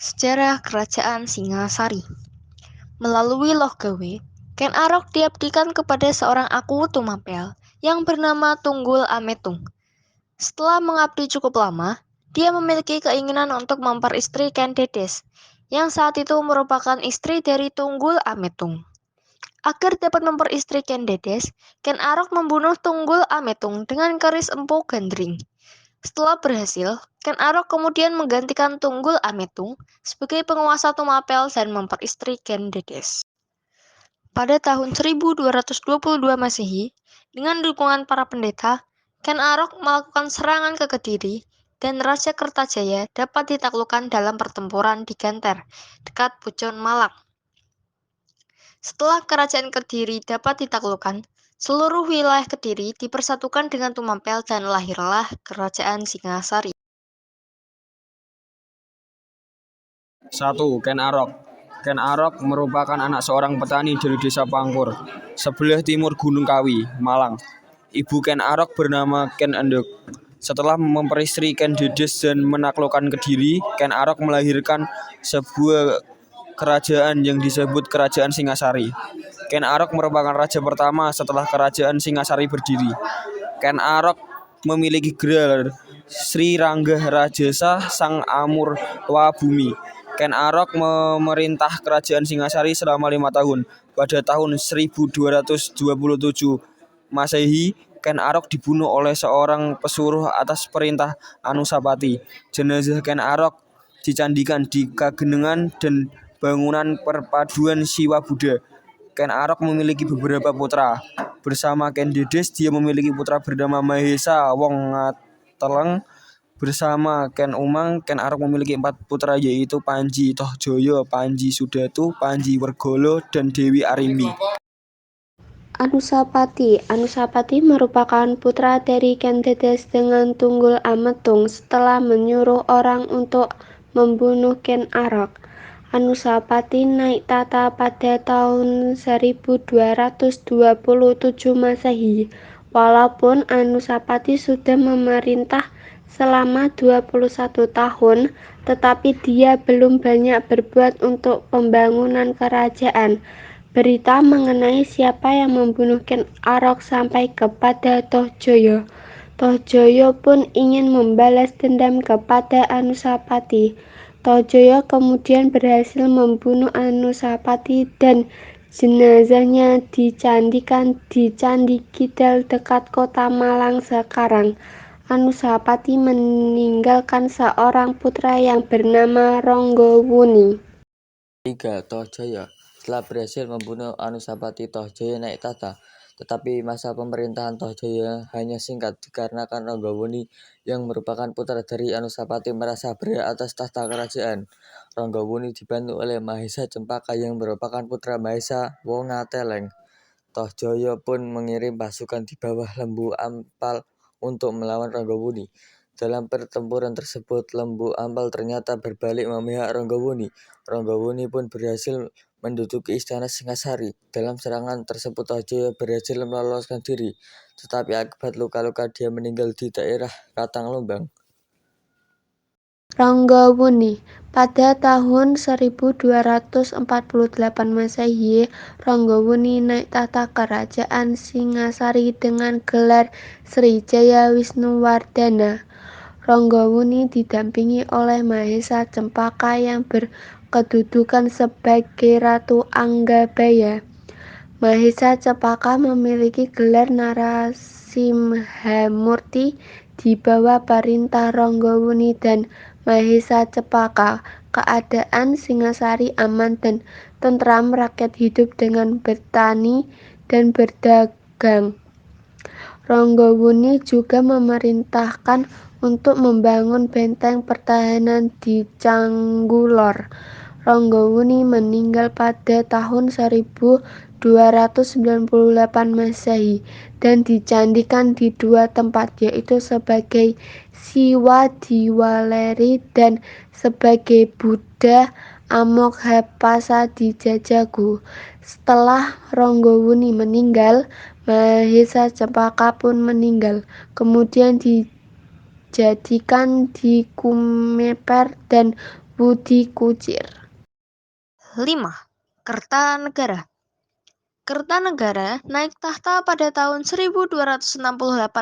Sejarah Kerajaan Singasari. Melalui loh gawe, Ken Arok diabdikan kepada seorang aku Tumapel yang bernama Tunggul Ametung. Setelah mengabdi cukup lama, dia memiliki keinginan untuk memperistri Ken Dedes, yang saat itu merupakan istri dari Tunggul Ametung. Agar dapat memperistri Ken Dedes, Ken Arok membunuh Tunggul Ametung dengan keris empu gandring. Setelah berhasil, Ken Arok kemudian menggantikan Tunggul Ametung sebagai penguasa Tumapel dan memperistri Ken Dedes. Pada tahun 1222 Masehi, dengan dukungan para pendeta, Ken Arok melakukan serangan ke Kediri dan Raja Kertajaya dapat ditaklukkan dalam pertempuran di Ganter, dekat Pujon Malang. Setelah kerajaan Kediri dapat ditaklukkan, seluruh wilayah Kediri dipersatukan dengan Tumapel dan lahirlah Kerajaan Singasari. 1. Ken Arok. Ken Arok merupakan anak seorang petani dari desa Pangkur, sebelah timur Gunung Kawi, Malang. Ibu Ken Arok bernama Ken Enduk. Setelah memperistri Ken Dedes dan menaklukkan Kediri, Ken Arok melahirkan sebuah kerajaan yang disebut Kerajaan Singasari. Ken Arok merupakan raja pertama setelah Kerajaan Singasari berdiri. Ken Arok memiliki gelar Sri Rangga Rajasa Sang Amur Wabumi. Ken Arok memerintah Kerajaan Singasari selama 5 tahun. Pada tahun 1227 Masehi, Ken Arok dibunuh oleh seorang pesuruh atas perintah Anusapati. Jenazah Ken Arok dicandikan di Kagenengan dan bangunan perpaduan Siwa Buddha. Ken Arok memiliki beberapa putra. Bersama Ken Dedes, dia memiliki putra bernama Mahesa Wongateleng. Bersama Ken Umang, Ken Arok memiliki 4 putra yaitu Panji Tohjoyo, Panji Sudatu, Panji Wergolo, dan Dewi Arimbi. Anusapati merupakan putra dari Ken Dedes dengan Tunggul Ametung setelah menyuruh orang untuk membunuh Ken Arok. Anusapati naik tata pada tahun 1227 Masehi. Walaupun Anusapati sudah memerintah selama 21 tahun, tetapi dia belum banyak berbuat untuk pembangunan kerajaan. Berita mengenai siapa yang membunuh Ken Arok sampai kepada Tohjoyo. Tohjoyo pun ingin membalas dendam kepada Anusapati. Tohjoyo kemudian berhasil membunuh Anusapati dan jenazahnya dicandikan di Candi Kidal dekat kota Malang sekarang. Anusapati meninggalkan seorang putra yang bernama Ronggowuni. 3. Tohjoyo. Setelah berhasil membunuh Anusapati, Tohjoyo naik tata. Tetapi masa pemerintahan Tohjoyo hanya singkat dikarenakan Ronggowuni yang merupakan putra dari Anusapati merasa berhak atas tahta kerajaan. Ronggowuni dibantu oleh Mahesa Cempaka yang merupakan putra Mahesa Wongateleng. Tohjoyo pun mengirim pasukan di bawah Lembu Ampal untuk melawan Ronggowuni. Dalam pertempuran tersebut, Lembu Ampal ternyata berbalik memihak Ronggowuni. Ronggowuni pun berhasil menduduki istana Singasari. Dalam serangan tersebut, Tohjoyo berhasil meloloskan diri, tetapi akibat luka-luka dia meninggal di daerah Katang Lombang. Ronggowuni. Pada tahun 1248 Masehi, Ronggowuni naik tata kerajaan Singasari dengan gelar Sri Jaya Wisnuwardana. Ronggowuni didampingi oleh Mahesa Cempaka yang berkedudukan sebagai Ratu Anggabaya. Mahesa Cempaka memiliki gelar Narasimhamurti di bawah perintah Ronggowuni dan Mahesa Cempaka. Keadaan Singasari aman dan tentram, rakyat hidup dengan bertani dan berdagang. Ronggowuni juga memerintahkan untuk membangun benteng pertahanan di Canggulor. Ronggowuni meninggal pada tahun 1298 Masehi dan dicandikan di 2 tempat, yaitu sebagai Siwa Diwaleri dan sebagai Buddha Amoghapasa di Jajagu. Setelah Ronggowuni meninggal, Mahesa Cempaka pun meninggal. Kemudian dijadikan di Kumeper dan Budi Kucir. 5. Kertanegara. Kertanegara naik tahta pada tahun 1268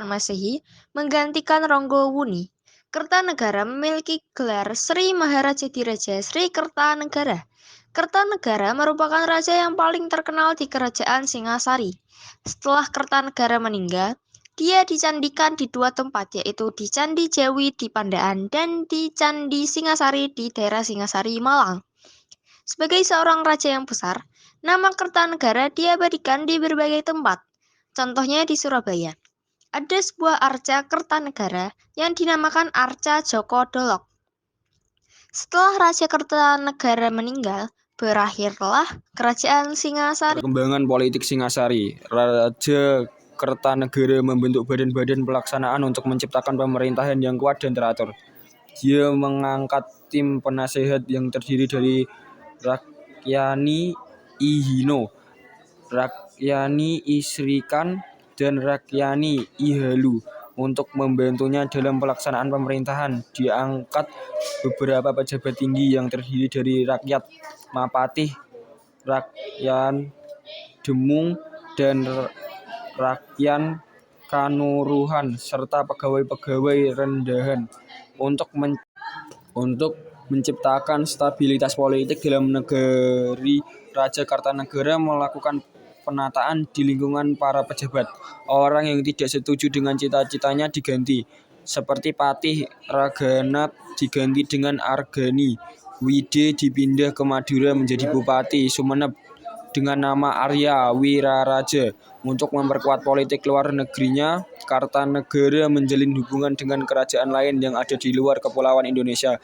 Masehi menggantikan Ranggawuni. Kertanegara memiliki gelar Sri Maharajadiraja Sri Kertanegara. Kertanegara merupakan raja yang paling terkenal di Kerajaan Singasari. Setelah Kertanegara meninggal, dia dicandikan di 2 tempat, yaitu di Candi Jawi di Pandaan dan di Candi Singasari di daerah Singasari, Malang. Sebagai seorang raja yang besar, nama Kertanegara diabadikan di berbagai tempat. Contohnya di Surabaya. Ada sebuah arca Kertanegara yang dinamakan Arca Joko Dolok. Setelah Raja Kertanegara meninggal, berakhirlah Kerajaan Singasari. Perkembangan politik Singasari. Raja Kertanegara membentuk badan-badan pelaksanaan untuk menciptakan pemerintahan yang kuat dan teratur. Dia mengangkat tim penasehat yang terdiri dari Rakyani Ihino, Rakyani Isrikan, dan Rakyani Ihalu untuk membantunya dalam pelaksanaan pemerintahan. Diangkat beberapa pejabat tinggi yang terdiri dari rakyat Mapatih, Rakyan Demung, dan Rakyan Kanuruhan, serta pegawai-pegawai rendahan untuk menciptakan stabilitas politik dalam negeri. Raja Kertanegara melakukan penataan di lingkungan para pejabat. Orang yang tidak setuju dengan cita-citanya diganti, seperti Patih Raganat diganti dengan Argani. Wide dipindah ke Madura menjadi Bupati Sumeneb dengan nama Arya Wiraraja. Untuk memperkuat politik luar negerinya, Kertanegara menjalin hubungan dengan kerajaan lain yang ada di luar Kepulauan Indonesia,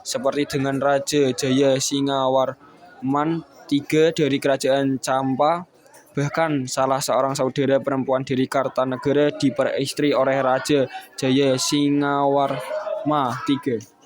seperti dengan Raja Jaya Singawarman III dari Kerajaan Campa. Bahkan salah seorang saudara perempuan dari Kertanegara diperistri oleh Raja Jaya Singawarma III.